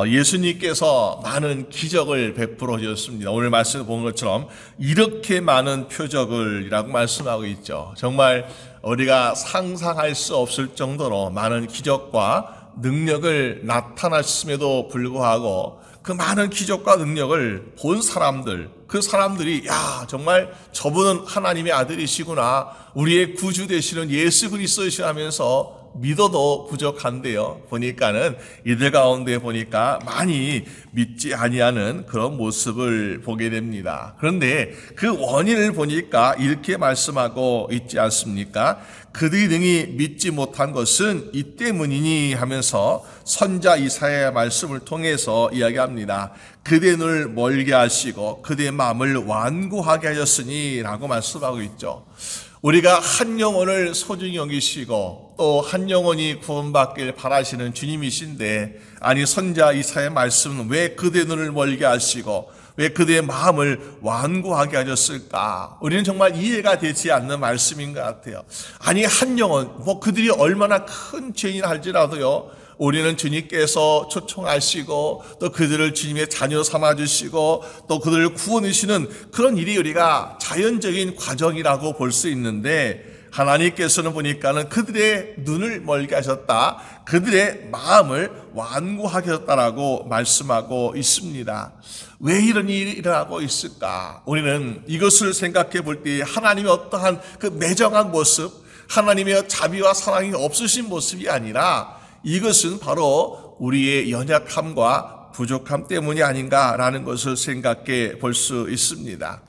예수님께서 많은 기적을 베풀어 주셨습니다. 오늘 말씀에 본 것처럼 이렇게 많은 표적을이라고 말씀하고 있죠. 정말 우리가 상상할 수 없을 정도로 많은 기적과 능력을 나타났음에도 불구하고 그 많은 기적과 능력을 본 사람들, 그 사람들이 정말 저분은 하나님의 아들이시구나, 우리의 구주 되시는 예수 그리스도시라 하면서 믿어도 부족한데요. 보니까는 이들 가운데 보니까 많이 믿지 아니하는 그런 모습을 보게 됩니다. 그런데 그 원인을 보니까 이렇게 말씀하고 있지 않습니까? 그들이 능히 믿지 못한 것은 이 때문이니 하면서 선자 이사야의 말씀을 통해서 이야기합니다. 그대의 눈을 멀게 하시고 그대의 마음을 완고하게 하셨으니 라고 말씀하고 있죠. 우리가 한 영혼을 소중히 여기시고 또 한 영혼이 구원받길 바라시는 주님이신데, 아니 선자 이사야의 말씀은 왜 그대의 눈을 멀게 하시고 왜 그대의 마음을 완고하게 하셨을까? 우리는 정말 이해가 되지 않는 말씀인 것 같아요. 아니 한 영혼, 그들이 얼마나 큰 죄인을 할지라도요, 우리는 주님께서 초청하시고 또 그들을 주님의 자녀 삼아주시고 또 그들을 구원하시는 그런 일이 우리가 자연적인 과정이라고 볼 수 있는데, 하나님께서는 보니까는 그들의 눈을 멀게 하셨다, 그들의 마음을 완고하게 하셨다라고 말씀하고 있습니다. 왜 이런 일이 일어나고 있을까? 우리는 이것을 생각해 볼 때 하나님의 어떠한 그 매정한 모습, 하나님의 자비와 사랑이 없으신 모습이 아니라 이것은 바로 우리의 연약함과 부족함 때문이 아닌가라는 것을 생각해 볼 수 있습니다.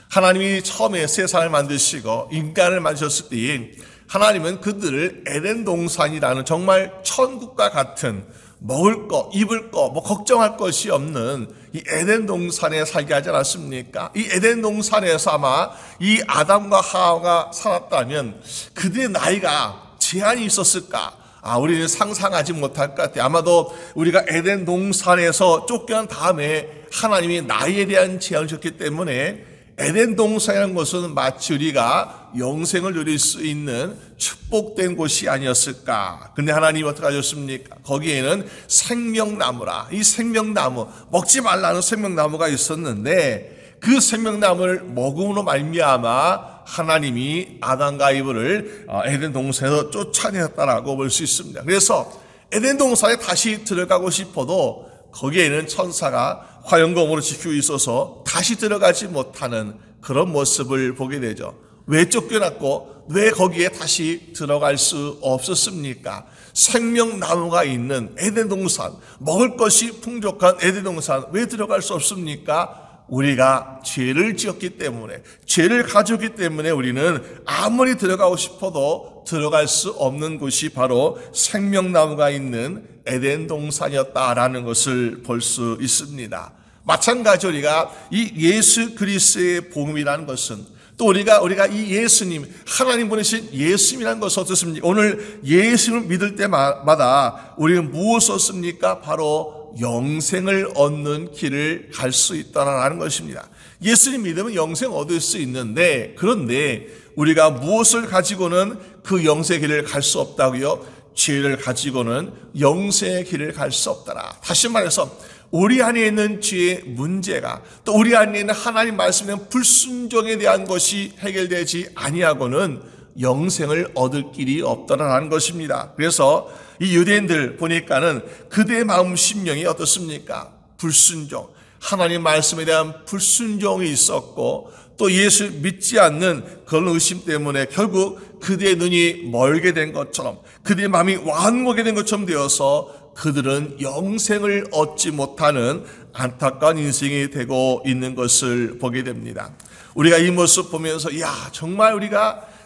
하나님이 처음에 세상을 만드시고 인간을 만드셨을 때 하나님은 그들을 에덴 동산이라는 정말 천국과 같은 먹을 거, 입을 거, 걱정할 것이 없는 이 에덴 동산에 살게 하지 않았습니까? 이 에덴 동산에서 아마 이 아담과 하와가 살았다면 그들의 나이가 제한이 있었을까? 우리는 상상하지 못할 것 같아요. 아마도 우리가 에덴 동산에서 쫓겨난 다음에 하나님이 나이에 대한 제한을 주셨기 때문에 에덴 동산이라는 것은 마치 우리가 영생을 누릴 수 있는 축복된 곳이 아니었을까. 근데 하나님이 어떻게 하셨습니까? 거기에는 생명나무라, 이 생명나무, 먹지 말라는 생명나무가 있었는데 그 생명나무를 먹음으로 말미암아 하나님이 아담과 이브를 에덴 동산에서 쫓아내었다라고 볼 수 있습니다. 그래서 에덴 동산에 다시 들어가고 싶어도 거기에는 천사가 화영검으로 지키고 있어서 다시 들어가지 못하는 그런 모습을 보게 되죠. 왜 쫓겨났고 왜 거기에 다시 들어갈 수 없었습니까? 생명나무가 있는 에덴 동산, 먹을 것이 풍족한 에덴 동산 왜 들어갈 수 없습니까? 우리가 죄를 지었기 때문에, 죄를 가졌기 때문에 우리는 아무리 들어가고 싶어도 들어갈 수 없는 곳이 바로 생명나무가 있는 에덴 동산이었다라는 것을 볼 수 있습니다. 마찬가지로 우리가 이 예수 그리스도의 복음이라는 것은 또 우리가 이 예수님, 하나님 보내신 예수님이라는 것은 어떻습니까? 오늘 예수님을 믿을 때마다 우리는 무엇을 얻습니까? 바로 영생을 얻는 길을 갈 수 있다라는 것입니다. 예수님 믿으면 영생 얻을 수 있는데, 그런데 우리가 무엇을 가지고는 그 영생의 길을 갈 수 없다고요? 죄를 가지고는 영생의 길을 갈 수 없다라. 다시 말해서 우리 안에 있는 죄의 문제가, 또 우리 안에 있는 하나님 말씀에 대한 불순종에 대한 것이 해결되지 아니하고는 영생을 얻을 길이 없다라는 것입니다. 그래서 이 유대인들 보니까는 그들의 마음 심령이 어떻습니까? 불순종, 하나님 말씀에 대한 불순종이 있었고 또 예수 믿지 않는 그런 의심 때문에 결국 그들의 눈이 멀게 된 것처럼, 그들의 마음이 완고하게 된 것처럼 되어서 그들은 영생을 얻지 못하는 안타까운 인생이 되고 있는 것을 보게 됩니다. 우리가 이 모습 보면서 정말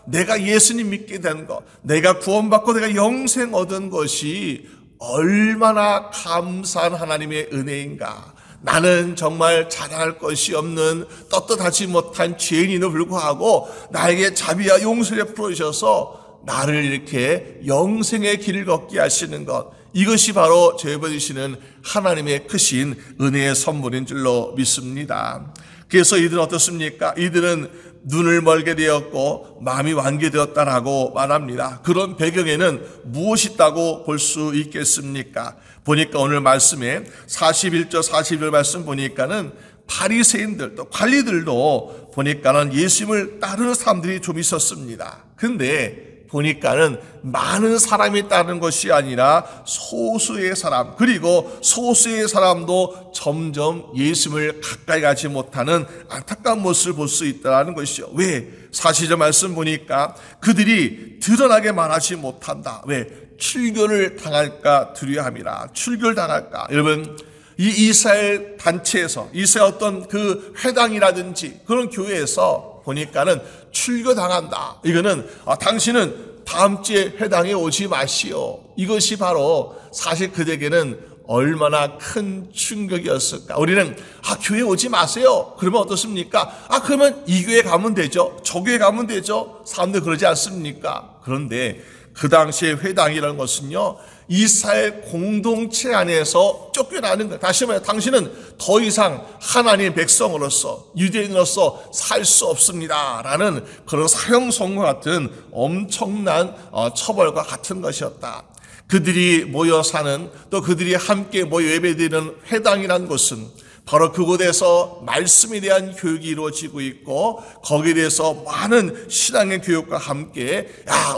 내가 예수님 믿게 된 것, 내가 구원받고 내가 영생 얻은 것이 얼마나 감사한 하나님의 은혜인가. 나는 정말 자랑할 것이 없는 떳떳하지 못한 죄인임에도 불구하고 나에게 자비와 용서를 베풀어 주셔서 나를 이렇게 영생의 길을 걷게 하시는 것, 이것이 바로 저희에게 주시는 하나님의 크신 은혜의 선물인 줄로 믿습니다. 그래서 이들은 어떻습니까? 이들은 눈을 멀게 되었고 마음이 완괴되었다라고 말합니다. 그런 배경에는 무엇이 있다고 볼 수 있겠습니까? 보니까 오늘 말씀에 41절 42절 말씀 보니까는 바리새인들 또 관리들도 보니까는 예수님을 따르는 사람들이 좀 있었습니다. 근데 보니까는 많은 사람이 따르는 것이 아니라 소수의 사람, 그리고 소수의 사람도 점점 예수님을 가까이 가지 못하는 안타까운 모습을 볼 수 있다는 것이죠. 왜? 40절 말씀 보니까 그들이 드러나게 말하지 못한다. 왜? 출교를 당할까 두려워함이라. 출교를 당할까. 여러분, 이 이스라엘 단체에서, 이스라엘 어떤 그 회당이라든지 그런 교회에서 보니까는 출교당한다. 이거는 당신은 다음 주에 회당에 오지 마시오. 이것이 바로 사실 그들에게는 얼마나 큰 충격이었을까. 우리는 교회 오지 마세요. 그러면 어떻습니까? 그러면 이 교회 가면 되죠. 저 교회 가면 되죠. 사람들 그러지 않습니까? 그런데 그 당시에 회당이라는 것은요, 이스라엘 공동체 안에서 쫓겨나는 거예요. 다시 말해 당신은 더 이상 하나님의 백성으로서 유대인으로서 살 수 없습니다 라는 그런 사형 선고 같은 엄청난 처벌과 같은 것이었다. 그들이 모여 사는, 또 그들이 함께 모여 예배드리는 회당이라는 곳은 바로 그곳에서 말씀에 대한 교육이 이루어지고 있고, 거기에 대해서 많은 신앙의 교육과 함께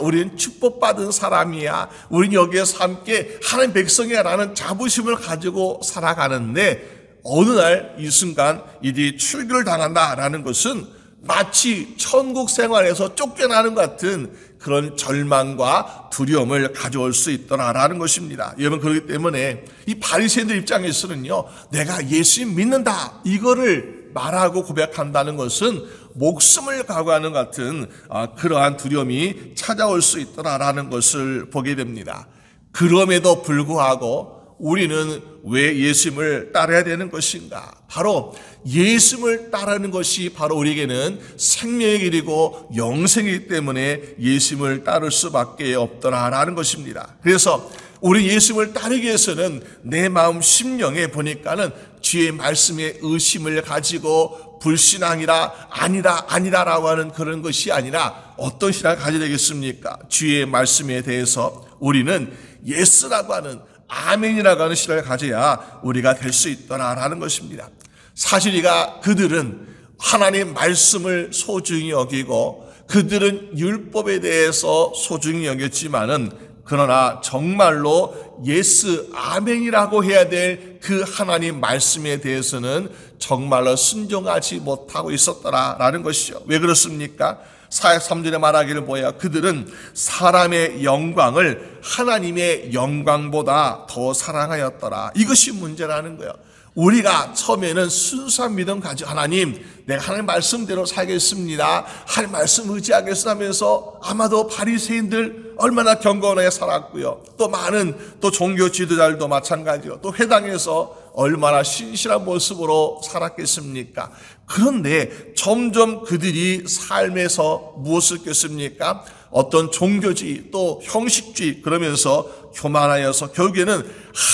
우리는 축복받은 사람이야, 우리는 여기에서 함께 하나님 백성이야 라는 자부심을 가지고 살아가는데, 어느 날 이 순간 이들이 출교를 당한다라는 것은 마치 천국 생활에서 쫓겨나는 것 같은 그런 절망과 두려움을 가져올 수 있더라라는 것입니다. 여러분, 그렇기 때문에 이 바리새인들 입장에서는요, 내가 예수님 믿는다 이거를 말하고 고백한다는 것은 목숨을 각오하는 같은 그러한 두려움이 찾아올 수 있더라라는 것을 보게 됩니다. 그럼에도 불구하고 우리는 왜 예수님을 따라야 되는 것인가? 바로 예수님을 따르는 것이 바로 우리에게는 생명의 길이고 영생이기 때문에 예수님을 따를 수밖에 없더라라는 것입니다. 그래서 우리 예수님을 따르기 위해서는 내 마음 심령에 보니까는 주의 말씀에 의심을 가지고 불신앙이라 아니다라고 하는 그런 것이 아니라 어떤 신앙을 가져야 되겠습니까? 주의 말씀에 대해서 우리는 예스라고 하는, 아멘이라고 하는 신앙을 가져야 우리가 될 수 있더라라는 것입니다. 사실이가 그들은 하나님 말씀을 소중히 여기고 그들은 율법에 대해서 소중히 여겼지만은, 그러나 정말로 예스 아멘이라고 해야 될 그 하나님 말씀에 대해서는 정말로 순종하지 못하고 있었더라라는 것이죠. 왜 그렇습니까? 43절에 말하기를 보여 그들은 사람의 영광을 하나님의 영광보다 더 사랑하였더라. 이것이 문제라는 거예요. 우리가 처음에는 순수한 믿음 가지고 하나님, 내가 하나님 말씀대로 살겠습니다, 하나님 말씀 의지하겠습니다 하면서 아마도 바리새인들 얼마나 경건하게 살았고요, 또 많은 또 종교 지도자들도 마찬가지고 또 회당에서 얼마나 신실한 모습으로 살았겠습니까? 그런데 점점 그들이 삶에서 무엇을 깼습니까? 어떤 종교주의 또 형식주의, 그러면서 교만하여서 결국에는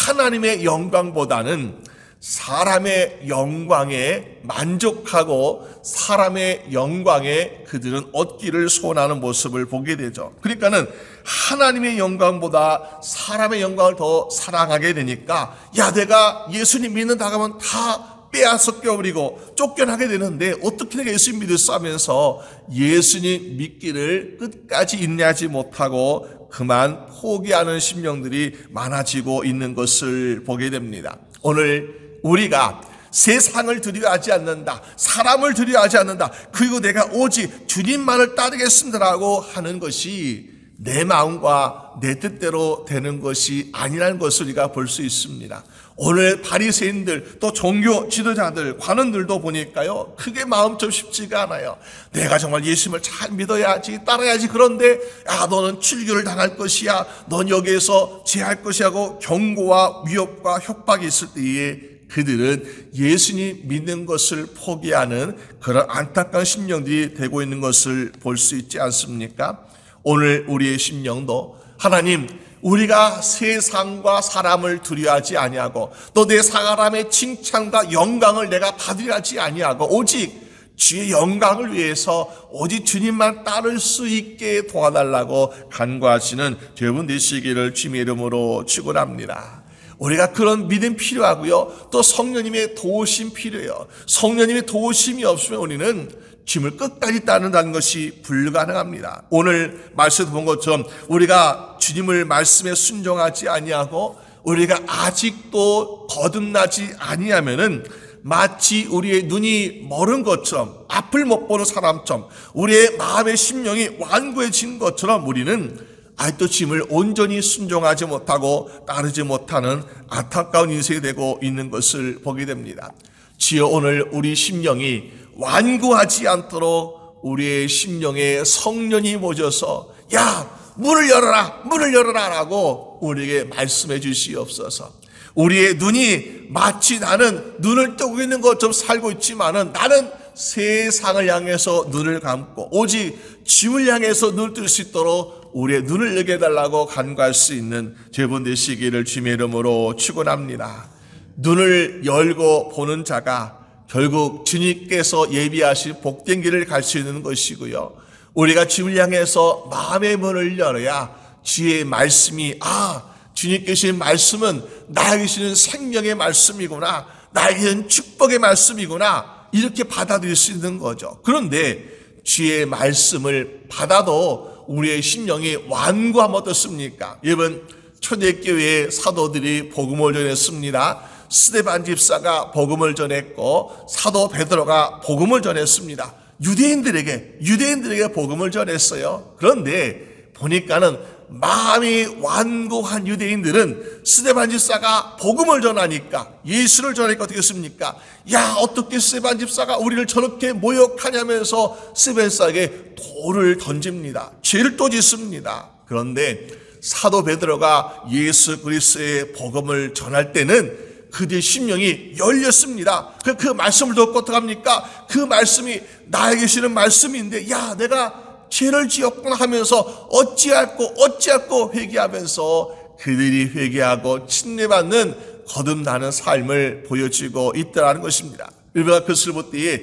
하나님의 영광보다는 사람의 영광에 만족하고 사람의 영광에 그들은 얻기를 소원하는 모습을 보게 되죠. 그러니까는 하나님의 영광보다 사람의 영광을 더 사랑하게 되니까, 내가 예수님 믿는다고 하면 다 빼앗아 껴버리고 쫓겨나게 되는데 어떻게 내가 예수님 믿었어 하면서 예수님 믿기를 끝까지 인내하지 못하고 그만 포기하는 심령들이 많아지고 있는 것을 보게 됩니다. 오늘 우리가 세상을 두려워하지 않는다, 사람을 두려워하지 않는다, 그리고 내가 오직 주님만을 따르겠습니다라고 하는 것이 내 마음과 내 뜻대로 되는 것이 아니라는 것을 우리가 볼 수 있습니다. 오늘 바리새인들 또 종교 지도자들 관원들도 보니까요, 크게 마음 좀 쉽지가 않아요. 내가 정말 예수님을 잘 믿어야지, 따라야지, 그런데 너는 출교를 당할 것이야, 넌 여기에서 제할 것이야 하고 경고와 위협과 협박이 있을 때에 그들은 예수님 믿는 것을 포기하는 그런 안타까운 심령들이 되고 있는 것을 볼 수 있지 않습니까? 오늘 우리의 심령도 하나님, 우리가 세상과 사람을 두려워하지 아니하고 또 내 사람의 칭찬과 영광을 내가 받으려 하지 아니하고 오직 주의 영광을 위해서 오직 주님만 따를 수 있게 도와달라고 간구하시는 여러분 되시기를 주님의 이름으로 축원합니다. 우리가 그런 믿음 필요하고요. 또 성령님의 도우심 필요해요. 성령님의 도우심이 없으면 우리는 주님을 끝까지 따른다는 것이 불가능합니다. 오늘 말씀에 본 것처럼 우리가 주님을 말씀에 순종하지 아니하고 우리가 아직도 거듭나지 아니하면은 마치 우리의 눈이 멀은 것처럼, 앞을 못 보는 사람처럼, 우리의 마음의 심령이 완고해진 것처럼 우리는 아직도 주님을 온전히 순종하지 못하고 따르지 못하는 안타까운 인생이 되고 있는 것을 보게 됩니다. 주여, 오늘 우리 심령이 완고하지 않도록 우리의 심령에 성령이 모셔서 야, 문을 열어라 라고 우리에게 말씀해 주시옵소서. 우리의 눈이 마치 나는 눈을 뜨고 있는 것처럼 살고 있지만은 나는 세상을 향해서 눈을 감고 오직 주님을 향해서 눈을 뜰 수 있도록 우리의 눈을 열게 해달라고 간구할 수 있는 여러분 되시기를 주님의 이름으로 축원합니다. 눈을 열고 보는 자가 결국 주님께서 예비하신 복된 길을 갈 수 있는 것이고요. 우리가 주님을 향해서 마음의 문을 열어야 주의 말씀이 주님께 주신 말씀은 나에게 주시는 생명의 말씀이구나, 나에게 주는 축복의 말씀이구나, 이렇게 받아들일 수 있는 거죠. 그런데 주의 말씀을 받아도 우리의 심령이 완고하면 어떻습니까? 여러분, 초대교회의 사도들이 복음을 전했습니다. 스데반 집사가 복음을 전했고 사도 베드로가 복음을 전했습니다. 유대인들에게 복음을 전했어요. 그런데 보니까는 마음이 완고한 유대인들은 스데반 집사가 복음을 전하니까, 예수를 전하니까 어떻게 했습니까? 야, 어떻게 스데반 집사가 우리를 저렇게 모욕하냐면서 스데반 집사에게 돌을 던집니다. 죄를 또 짓습니다. 그런데 사도 베드로가 예수 그리스도의 복음을 전할 때는 그들의 심령이 열렸습니다. 그 말씀을 듣고 어떡합니까? 그 말씀이 나에게 주시는 말씀인데, 야, 내가 죄를 지었구나 하면서 어찌할꼬 회개하면서 그들이 회개하고 침례받는 거듭나는 삶을 보여주고 있다는 것입니다. 우리가 그것을 볼 때에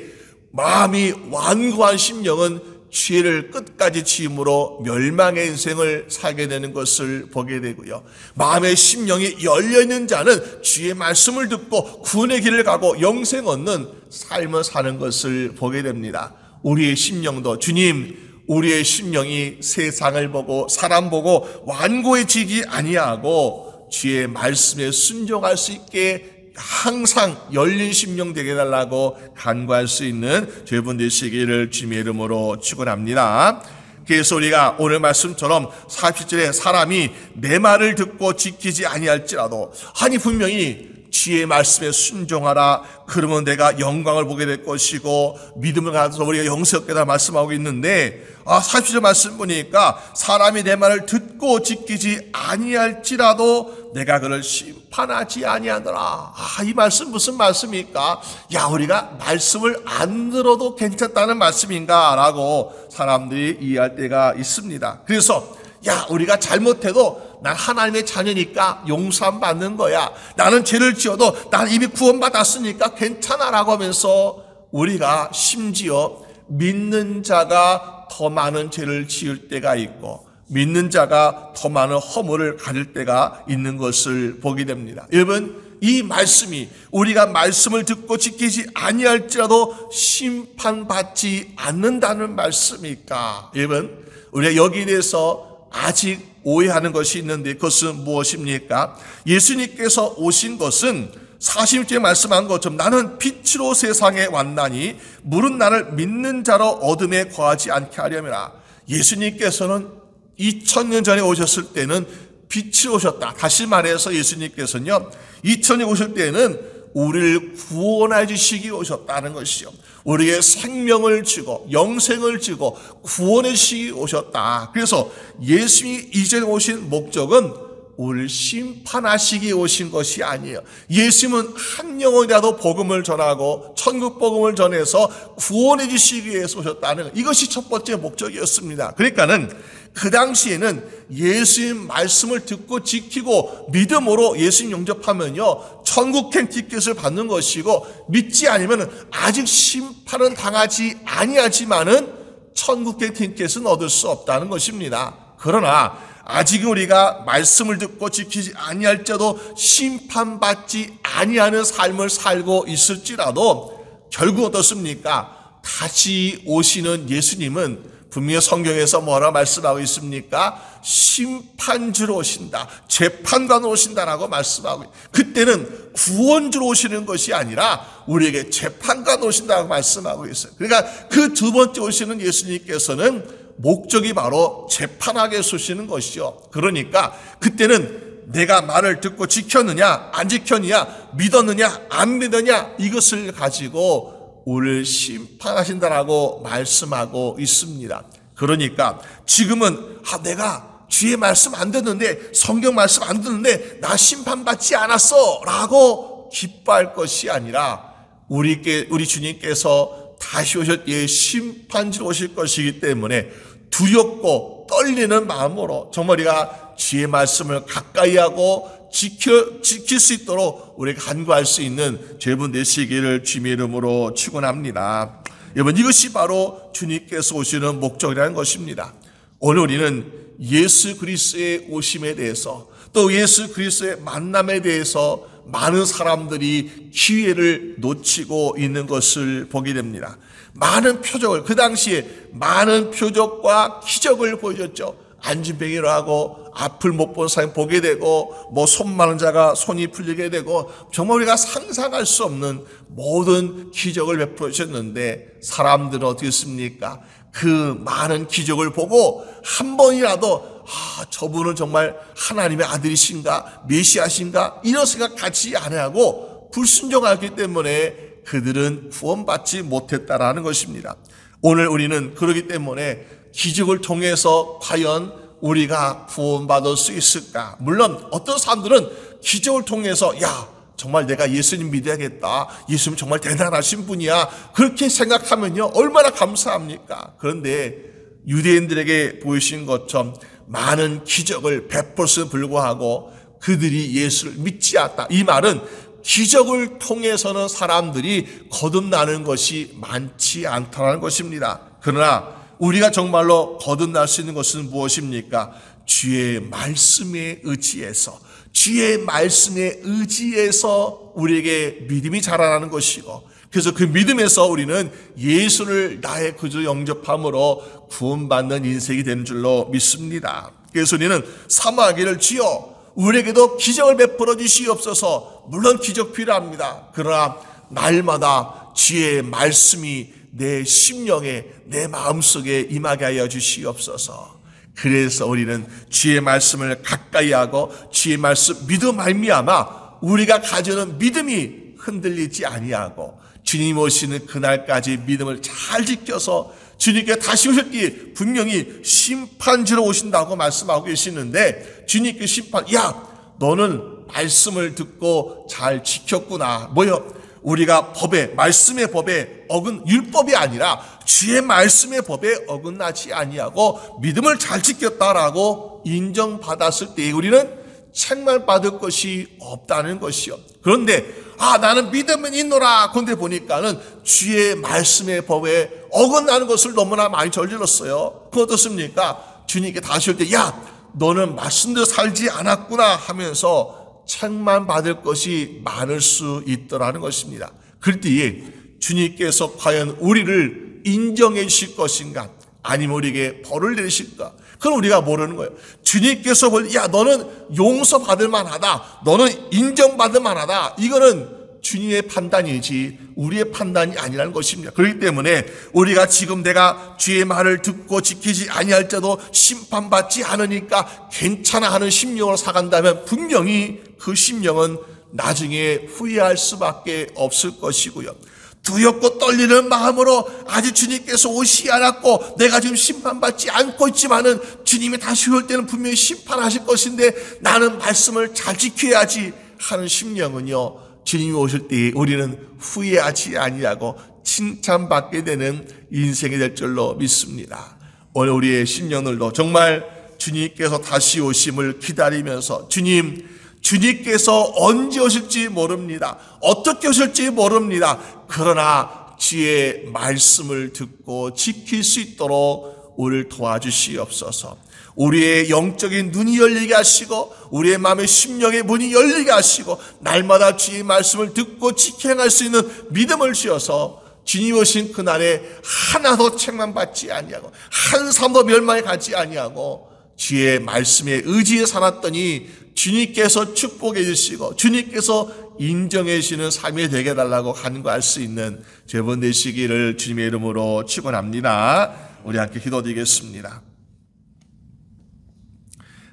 마음이 완고한 심령은 죄를 끝까지 지음으로 멸망의 인생을 살게 되는 것을 보게 되고요. 마음의 심령이 열려있는 자는 주의 말씀을 듣고 구원의 길을 가고 영생 얻는 삶을 사는 것을 보게 됩니다. 우리의 심령도 주님, 우리의 심령이 세상을 보고 사람 보고 완고해지지 아니하고 주의 말씀에 순종할 수 있게 항상 열린 심령 되게 해달라고 간구할 수 있는 여러분 되시기를 주님의 이름으로 축원합니다. 그래서 우리가 오늘 말씀처럼 47절에 사람이 내 말을 듣고 지키지 아니할지라도, 아니 분명히 주의 말씀에 순종하라, 그러면 내가 영광을 보게 될 것이고 믿음을 가져서 우리가 영생 얻게 다 말씀하고 있는데, 47절 말씀 보니까 사람이 내 말을 듣고 지키지 아니할지라도 내가 그를 심판하지 아니하노라. 이 말씀 무슨 말씀입니까? 야, 우리가 말씀을 안 들어도 괜찮다는 말씀인가? 라고 사람들이 이해할 때가 있습니다. 그래서 야, 우리가 잘못해도 난 하나님의 자녀니까 용서함 받는 거야, 나는 죄를 지어도 난 이미 구원받았으니까 괜찮아 라고 하면서 우리가 심지어 믿는 자가 더 많은 죄를 지을 때가 있고 믿는 자가 더 많은 허물을 가질 때가 있는 것을 보게 됩니다. 여러분, 이 말씀이 우리가 말씀을 듣고 지키지 아니할지라도 심판받지 않는다는 말씀일까? 여러분, 우리가 여기에 대해서 아직 오해하는 것이 있는데 그것은 무엇입니까? 예수님께서 오신 것은 40절에 말씀한 것처럼 나는 빛으로 세상에 왔나니 물은 나를 믿는 자로 어둠에 거하지 않게 하려니라. 예수님께서는 2000년 전에 오셨을 때는 빛으로 오셨다. 다시 말해서 예수님께서는요, 2000년 오실 때는 우리를 구원해 주시기 오셨다는 것이죠. 우리의 생명을 주고 영생을 주고 구원해 주시기 오셨다. 그래서 예수님이 이전에 오신 목적은 우리를 심판하시기 오신 것이 아니에요. 예수님은 한 영혼이라도 복음을 전하고 천국 복음을 전해서 구원해 주시기 위해서 오셨다는, 이것이 첫 번째 목적이었습니다. 그러니까는 그 당시에는 예수님 말씀을 듣고 지키고 믿음으로 예수님 영접하면요, 천국행 티켓을 받는 것이고, 믿지 않으면 아직 심판은 당하지 아니하지만은 천국행 티켓은 얻을 수 없다는 것입니다. 그러나 아직 우리가 말씀을 듣고 지키지 아니할지라도 심판받지 아니하는 삶을 살고 있을지라도 결국 어떻습니까? 다시 오시는 예수님은 분명히 성경에서 뭐라 말씀하고 있습니까? 심판주로 오신다, 재판관으로 오신다라고 말씀하고, 그때는 구원주로 오시는 것이 아니라 우리에게 재판관으로 오신다고 말씀하고 있어요. 그러니까 그 두 번째 오시는 예수님께서는 목적이 바로 재판하게 오시는 것이죠. 그러니까 그때는 내가 말을 듣고 지켰느냐 안 지켰느냐, 믿었느냐 안 믿었느냐, 이것을 가지고 우리를 심판하신다라고 말씀하고 있습니다. 그러니까 지금은 내가 주의 말씀 안 듣는데, 성경 말씀 안 듣는데 나 심판받지 않았어 라고 기뻐할 것이 아니라 우리 주님께서 다시 오실 때에 심판지로 오실 것이기 때문에 두렵고 떨리는 마음으로 정말 우리가 주의 말씀을 가까이 하고 지킬 수 있도록 우리가 간구할 수 있는 여러분 되시기를 주님의 이름으로 축원합니다. 여러분, 이것이 바로 주님께서 오시는 목적이라는 것입니다. 오늘 우리는 예수 그리스도의 오심에 대해서, 또 예수 그리스도의 만남에 대해서 많은 사람들이 기회를 놓치고 있는 것을 보게 됩니다. 많은 표적을, 그 당시에 많은 표적과 기적을 보여줬죠. 안진뱅이로 하고 앞을 못 본 사람이 보게 되고, 손 마른 자가 손이 풀리게 되고, 정말 우리가 상상할 수 없는 모든 기적을 베풀어 주셨는데 사람들은 어떻게 했습니까? 그 많은 기적을 보고 한 번이라도 저분은 정말 하나님의 아들이신가, 메시아신가, 이런 생각 갖지 않아하고 불순종하기 때문에 그들은 구원받지 못했다라는 것입니다. 오늘 우리는 그러기 때문에 기적을 통해서 과연 우리가 구원받을 수 있을까? 물론 어떤 사람들은 기적을 통해서 정말 내가 예수님 믿어야겠다, 예수님 정말 대단하신 분이야, 그렇게 생각하면요 얼마나 감사합니까? 그런데 유대인들에게 보이신 것처럼 많은 기적을 베풀었음에도 불구하고 그들이 예수를 믿지 않았다. 이 말은 기적을 통해서는 사람들이 거듭나는 것이 많지 않다는 것입니다. 그러나 우리가 정말로 거듭날 수 있는 것은 무엇입니까? 주의 말씀에 의지해서, 주의 말씀에 의지해서 우리에게 믿음이 자라나는 것이고, 그래서 그 믿음에서 우리는 예수를 나의 구주로 영접함으로 구원받는 인생이 되는 줄로 믿습니다. 그래서 우리는 사모하기를, 주여 우리에게도 기적을 베풀어 주시옵소서. 물론 기적 필요합니다. 그러나 날마다 주의 말씀이 내 심령에, 내 마음속에 임하게 하여 주시옵소서. 그래서 우리는 주의 말씀을 가까이 하고 주의 말씀 믿어 말미암아 우리가 가지는 믿음이 흔들리지 아니하고 주님 오시는 그날까지 믿음을 잘 지켜서 주님께 다시 오실 때 분명히 심판주로 오신다고 말씀하고 계시는데, 주님 그 심판, 너는 말씀을 듣고 잘 지켰구나. 우리가 말씀의 법에 율법이 아니라 주의 말씀의 법에 어긋나지 아니하고 믿음을 잘 지켰다라고 인정받았을 때 우리는 책만 받을 것이 없다는 것이요. 그런데 나는 믿음은 있노라. 그런데 보니까는 주의 말씀의 법에 어긋나는 것을 너무나 많이 저질렀어요. 그거 어떻습니까? 주님께 다시 올 때 너는 말씀대로 살지 않았구나 하면서 책만 받을 것이 많을 수 있더라는 것입니다. 그럴 때에 주님께서 과연 우리를 인정해 주실 것인가, 아니면 우리에게 벌을 내리실까? 그건 우리가 모르는 거예요. 주님께서 너는 용서받을 만하다, 너는 인정받을 만하다, 이거는 주님의 판단이지 우리의 판단이 아니라는 것입니다. 그렇기 때문에 우리가 지금 내가 주의 말을 듣고 지키지 아니할지라도 심판받지 않으니까 괜찮아 하는 심령으로 살아간다면 분명히 그 심령은 나중에 후회할 수밖에 없을 것이고요. 두렵고 떨리는 마음으로 아직 주님께서 오시지 않았고 내가 지금 심판받지 않고 있지만은 주님이 다시 올 때는 분명히 심판하실 것인데 나는 말씀을 잘 지켜야지 하는 심령은요, 주님이 오실 때 우리는 후회하지 아니하고 칭찬받게 되는 인생이 될 줄로 믿습니다. 오늘 우리의 심령들도 정말 주님께서 다시 오심을 기다리면서, 주님께서 언제 오실지 모릅니다. 어떻게 오실지 모릅니다. 그러나 주의 말씀을 듣고 지킬 수 있도록 우리를 도와주시옵소서. 우리의 영적인 눈이 열리게 하시고 우리의 마음의 심령의 문이 열리게 하시고 날마다 주의 말씀을 듣고 지켜행할 수 있는 믿음을 주셔서 주님 오신 그날에 하나도 책망받지 아니하고 한 사람도 멸망에 가지 아니하고 주의 말씀에 의지해 살았더니 주님께서 축복해 주시고 주님께서 인정해 주시는 삶이 되게 해달라고 간구할 수 있는 여러분 되시기를 주님의 이름으로 축원합니다. 우리 함께 기도드리겠습니다.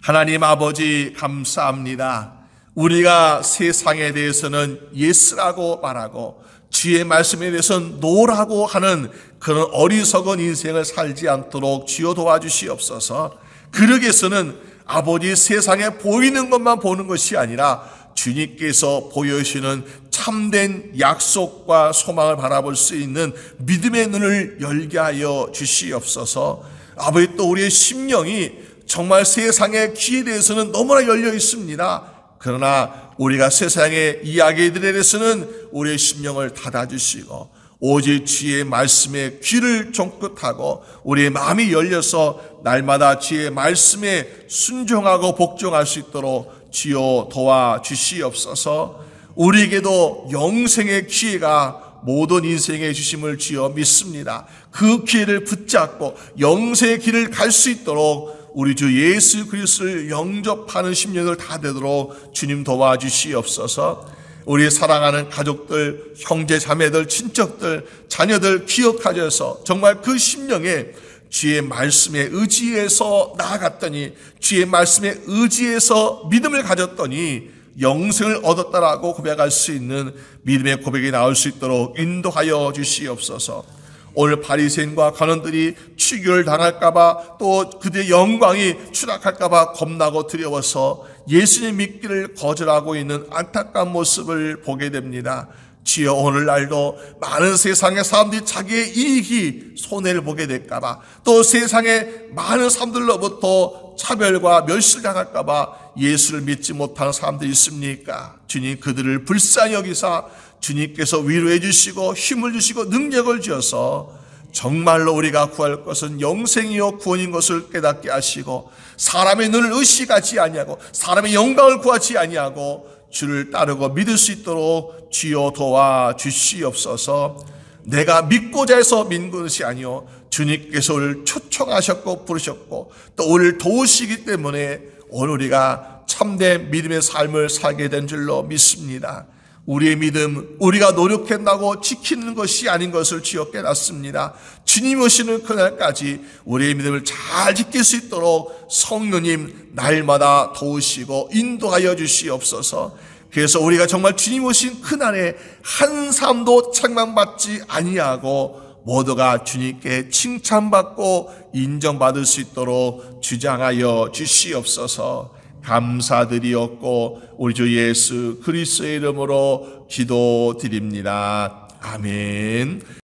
하나님 아버지 감사합니다. 우리가 세상에 대해서는 예스라고 말하고 주의 말씀에 대해서는 노라고 하는 그런 어리석은 인생을 살지 않도록 주여 도와주시옵소서. 그러기 위해서는 아버지 세상에 보이는 것만 보는 것이 아니라 주님께서 보여주시는 참된 약속과 소망을 바라볼 수 있는 믿음의 눈을 열게 하여 주시옵소서. 아버지 또 우리의 심령이 정말 세상의 귀에 대해서는 너무나 열려 있습니다. 그러나 우리가 세상의 이야기들에 대해서는 우리의 심령을 닫아주시고 오직 주의 말씀에 귀를 쫑긋하고 우리의 마음이 열려서 날마다 주의 말씀에 순종하고 복종할 수 있도록 주여 도와주시옵소서. 우리에게도 영생의 기회가 모든 인생의 주심을 주여 믿습니다. 그 기회를 붙잡고 영생의 길을 갈 수 있도록 우리 주 예수 그리스도를 영접하는 심령을 다 되도록 주님 도와주시옵소서. 우리 사랑하는 가족들, 형제 자매들, 친척들, 자녀들 기억하셔서 정말 그 심령에 주의 말씀에 의지해서 나아갔더니 주의 말씀에 의지해서 믿음을 가졌더니 영생을 얻었다라고 고백할 수 있는 믿음의 고백이 나올 수 있도록 인도하여 주시옵소서. 오늘 바리새인과 관원들이 추교를 당할까봐 또 그들의 영광이 추락할까봐 겁나고 두려워서 예수님 믿기를 거절하고 있는 안타까운 모습을 보게 됩니다. 주여 오늘날도 많은 세상의 사람들이 자기의 이익이 손해를 보게 될까봐 또 세상의 많은 사람들로부터 차별과 멸시를 당할까봐 예수를 믿지 못하는 사람들이 있습니까? 주님 그들을 불쌍히 여기사 주님께서 위로해 주시고 힘을 주시고 능력을 주어서 정말로 우리가 구할 것은 영생이요 구원인 것을 깨닫게 하시고 사람의 눈을 의식하지 아니하고 사람의 영광을 구하지 아니하고 주를 따르고 믿을 수 있도록 주여 도와주시옵소서. 내가 믿고자 해서 믿는 것이 아니요 주님께서 우리를 초청하셨고 부르셨고 또 우리를 도우시기 때문에 오늘 우리가 참된 믿음의 삶을 살게 된 줄로 믿습니다. 우리의 믿음, 우리가 노력한다고 지키는 것이 아닌 것을 주여 깨닫습니다. 주님 오시는 그날까지 우리의 믿음을 잘 지킬 수 있도록 성령님 날마다 도우시고 인도하여 주시옵소서. 그래서 우리가 정말 주님 오신 그날에 한 사람도 책망받지 아니하고 모두가 주님께 칭찬받고 인정받을 수 있도록 주장하여 주시옵소서. 감사드리옵고 우리 주 예수 그리스도의 이름으로 기도드립니다. 아멘.